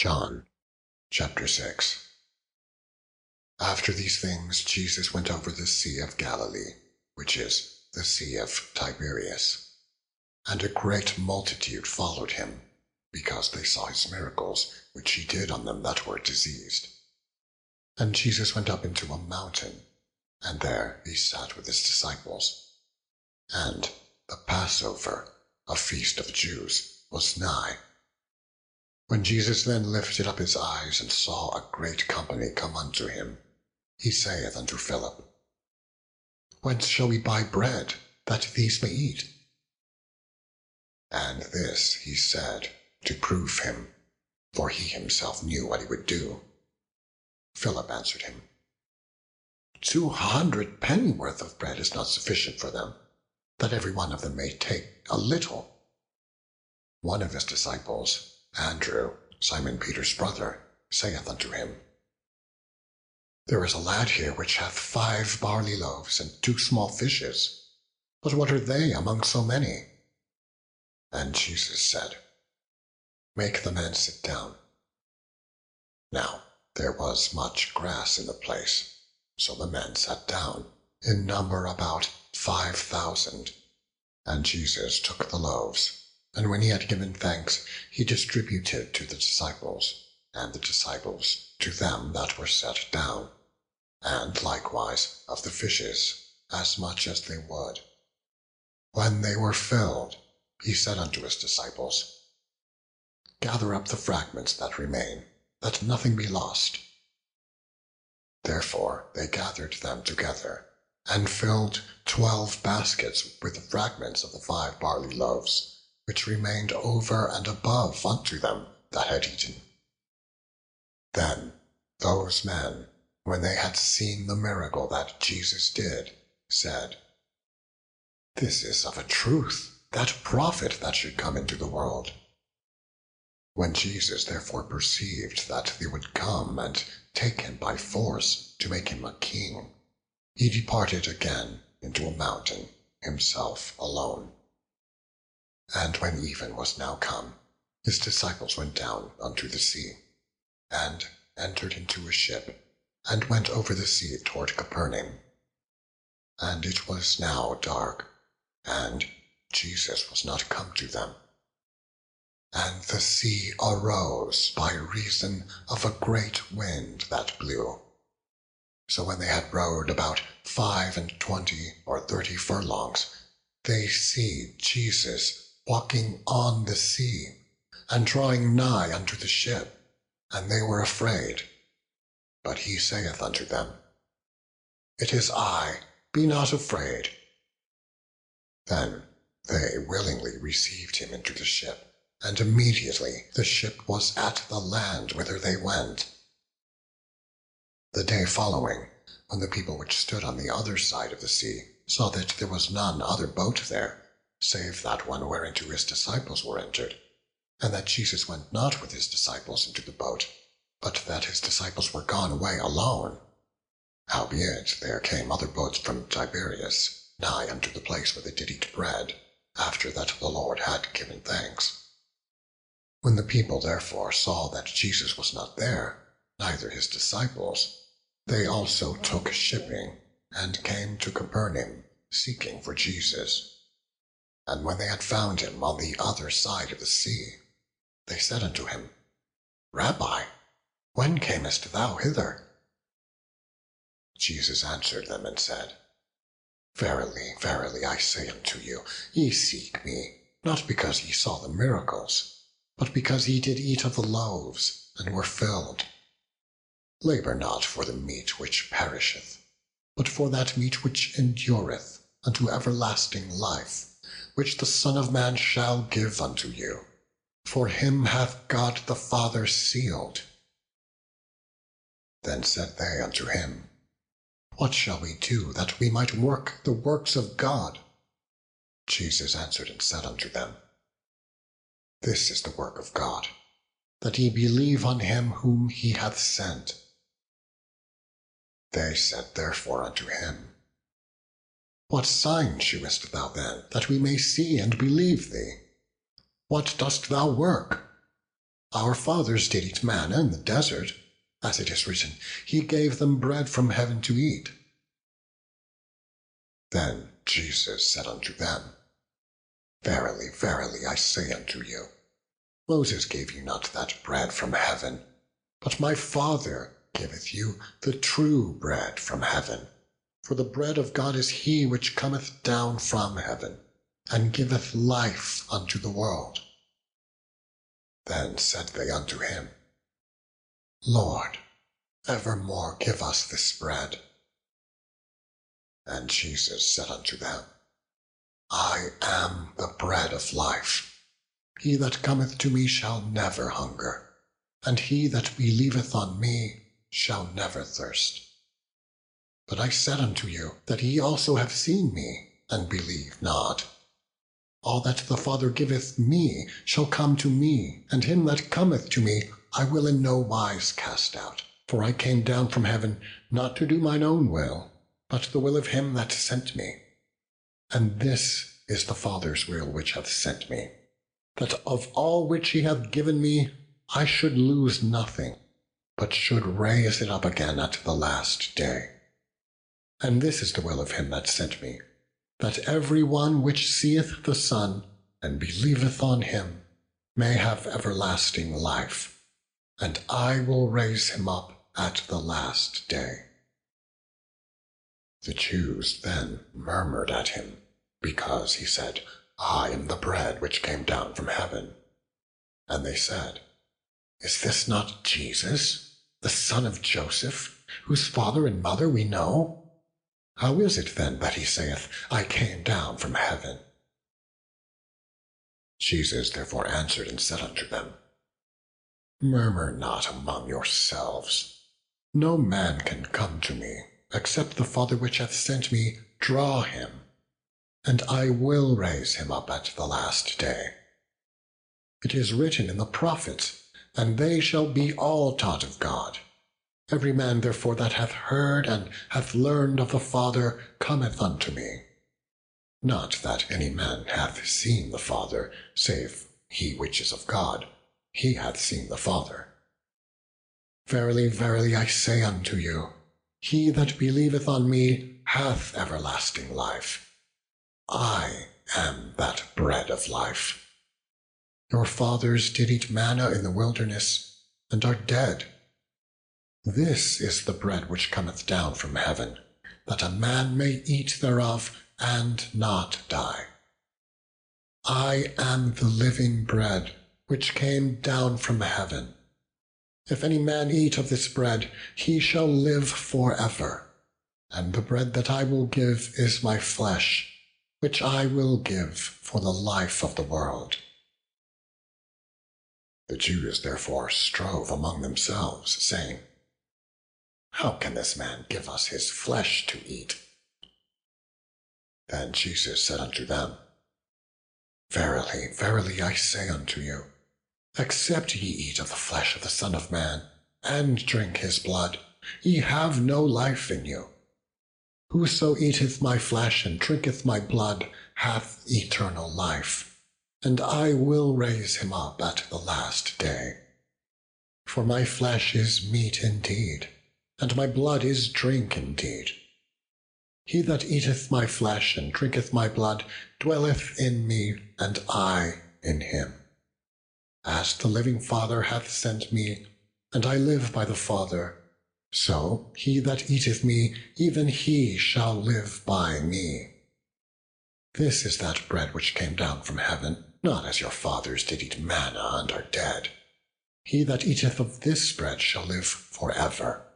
John chapter 6. After these things Jesus went over the Sea of Galilee, which is the Sea of Tiberias. And a great multitude followed him, because they saw his miracles, which he did on them that were diseased. And Jesus went up into a mountain, and there he sat with his disciples. And the Passover, a feast of the Jews, was nigh. When Jesus then lifted up his eyes and saw a great company come unto him, he saith unto Philip, Whence shall we buy bread, that these may eat? And this he said to prove him, for he himself knew what he would do. Philip answered him, 200 pennyworth of bread is not sufficient for them, that every one of them may take a little. One of his disciples, Andrew, Simon Peter's brother, saith unto him, There is a lad here which hath 5 barley loaves and 2 small fishes, but what are they among so many? And Jesus said, Make the men sit down. Now there was much grass in the place, so the men sat down, in number about 5,000. And Jesus took the loaves, and when he had given thanks, he distributed to the disciples, and the disciples to them that were set down, and likewise of the fishes, as much as they would. When they were filled, he said unto his disciples, Gather up the fragments that remain, that nothing be lost. Therefore they gathered them together, and filled 12 baskets with the fragments of the 5 barley loaves, which remained over and above unto them that had eaten. Then those men, when they had seen the miracle that Jesus did, said, This is of a truth that prophet that should come into the world. When Jesus therefore perceived that they would come and take him by force to make him a king, he departed again into a mountain, himself alone. And when even was now come, his disciples went down unto the sea, and entered into a ship, and went over the sea toward Capernaum. And it was now dark, and Jesus was not come to them. And the sea arose by reason of a great wind that blew. So when they had rowed about 25 or 30 furlongs, they see Jesus walking on the sea, and drawing nigh unto the ship, and they were afraid. But he saith unto them, It is I, be not afraid. Then they willingly received him into the ship, and immediately the ship was at the land whither they went. The day following, when the people which stood on the other side of the sea saw that there was none other boat there, save that one whereinto his disciples were entered, and that Jesus went not with his disciples into the boat, but that his disciples were gone away alone. Howbeit there came other boats from Tiberias, nigh unto the place where they did eat bread, after that the Lord had given thanks. When the people therefore saw that Jesus was not there, neither his disciples, they also took shipping, and came to Capernaum, seeking for Jesus. And when they had found him on the other side of the sea, they said unto him, Rabbi, when camest thou hither? Jesus answered them and said, Verily, verily, I say unto you, ye seek me, not because ye saw the miracles, but because ye did eat of the loaves, and were filled. Labor not for the meat which perisheth, but for that meat which endureth unto everlasting life, which the Son of Man shall give unto you. For him hath God the Father sealed. Then said they unto him, What shall we do that we might work the works of God? Jesus answered and said unto them, This is the work of God, that ye believe on him whom he hath sent. They said therefore unto him, What sign shewest thou then, that we may see and believe thee? What dost thou work? Our fathers did eat manna in the desert, as it is written, He gave them bread from heaven to eat." Then Jesus said unto them, "Verily, verily, I say unto you, Moses gave you not that bread from heaven, but my Father giveth you the true bread from heaven. For the bread of God is he which cometh down from heaven, and giveth life unto the world." Then said they unto him, "Lord, evermore give us this bread." And Jesus said unto them, "I am the bread of life. He that cometh to me shall never hunger, and he that believeth on me shall never thirst. But I said unto you that ye also have seen me, and believe not. All that the Father giveth me shall come to me, and him that cometh to me I will in no wise cast out. For I came down from heaven not to do mine own will, but the will of him that sent me. And this is the Father's will which hath sent me, that of all which he hath given me I should lose nothing, but should raise it up again at the last day. And this is the will of him that sent me, that every one which seeth the Son, and believeth on him, may have everlasting life, and I will raise him up at the last day." The Jews then murmured at him, because he said, "I am the bread which came down from heaven." And they said, "Is this not Jesus, the son of Joseph, whose father and mother we know? How is it then that he saith, I came down from heaven?" Jesus therefore answered and said unto them, "Murmur not among yourselves. No man can come to me, except the Father which hath sent me draw him, and I will raise him up at the last day. It is written in the prophets, and they shall be all taught of God. Every man therefore that hath heard and hath learned of the Father cometh unto me. Not that any man hath seen the Father, save he which is of God, he hath seen the Father. Verily, verily, I say unto you, he that believeth on me hath everlasting life. I am that bread of life. Your fathers did eat manna in the wilderness, and are dead. This is the bread which cometh down from heaven, that a man may eat thereof and not die. I am the living bread which came down from heaven. If any man eat of this bread, he shall live forever. And the bread that I will give is my flesh, which I will give for the life of the world." The Jews therefore strove among themselves, saying, "How can this man give us his flesh to eat?" Then Jesus said unto them, "Verily, verily, I say unto you, except ye eat of the flesh of the Son of Man, and drink his blood, ye have no life in you. Whoso eateth my flesh and drinketh my blood hath eternal life, and I will raise him up at the last day. For my flesh is meat indeed, and my blood is drink indeed. He that eateth my flesh and drinketh my blood dwelleth in me, and I in him. As the living Father hath sent me, and I live by the Father, so he that eateth me, even he shall live by me. This is that bread which came down from heaven, not as your fathers did eat manna and are dead. He that eateth of this bread shall live forever."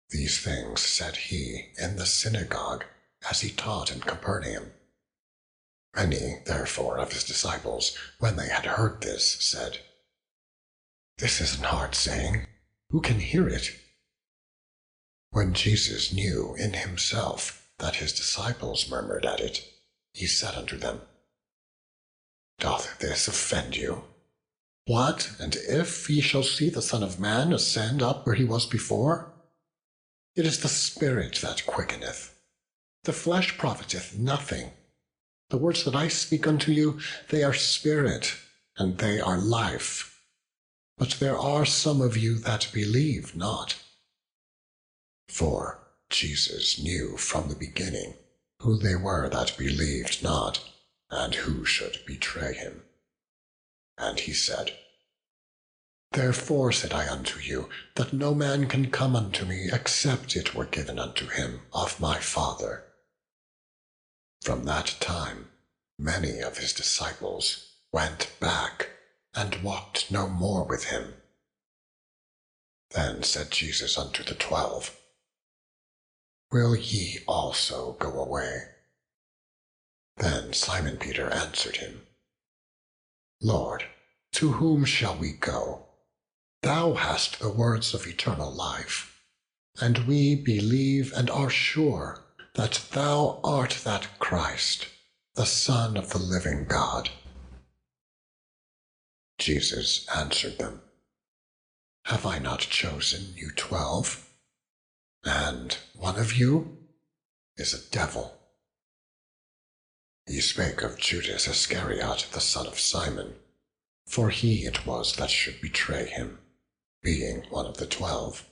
These things said he in the synagogue, as he taught in Capernaum. Many, therefore, of his disciples, when they had heard this, said, "This is an hard saying. Who can hear it?" When Jesus knew in himself that his disciples murmured at it, he said unto them, "Doth this offend you? What, and if ye shall see the Son of Man ascend up where he was before? It is the Spirit that quickeneth. The flesh profiteth nothing. The words that I speak unto you, they are spirit, and they are life. But there are some of you that believe not." For Jesus knew from the beginning who they were that believed not, and who should betray him. And he said, "Therefore said I unto you, that no man can come unto me, except it were given unto him of my Father." From that time many of his disciples went back, and walked no more with him. Then said Jesus unto the 12, "Will ye also go away?" Then Simon Peter answered him, "Lord, to whom shall we go? Thou hast the words of eternal life, and we believe and are sure that thou art that Christ, the Son of the living God." Jesus answered them, "Have I not chosen you 12? And one of you is a devil." He spake of Judas Iscariot, the son of Simon, for he it was that should betray him, being one of the 12.